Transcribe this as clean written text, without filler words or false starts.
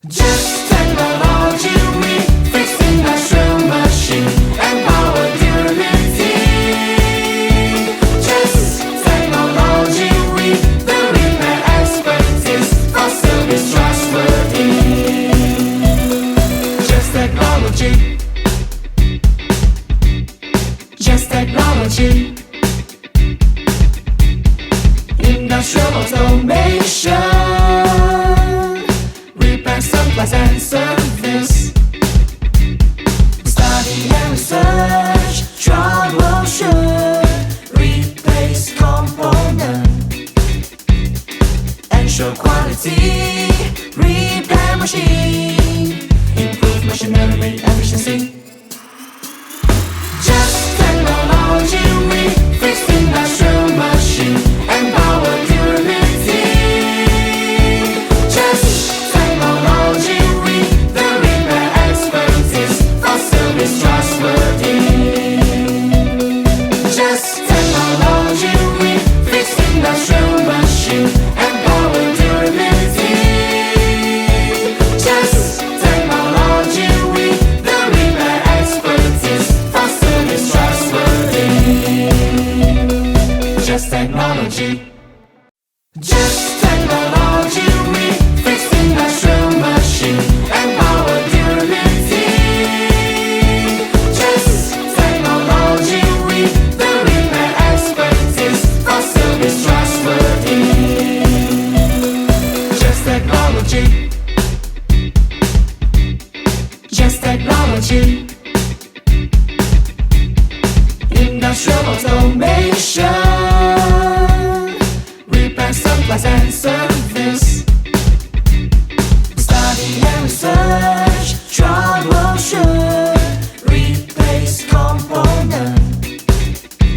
Just technology, we fix industrial machine and power durability. Just technology, we the repair expertise for service trustworthy. Just technology. Just technology. Industrial automation, repair, supplies and service. Study and research, troubleshoot, replace component, ensure quality, repair machine.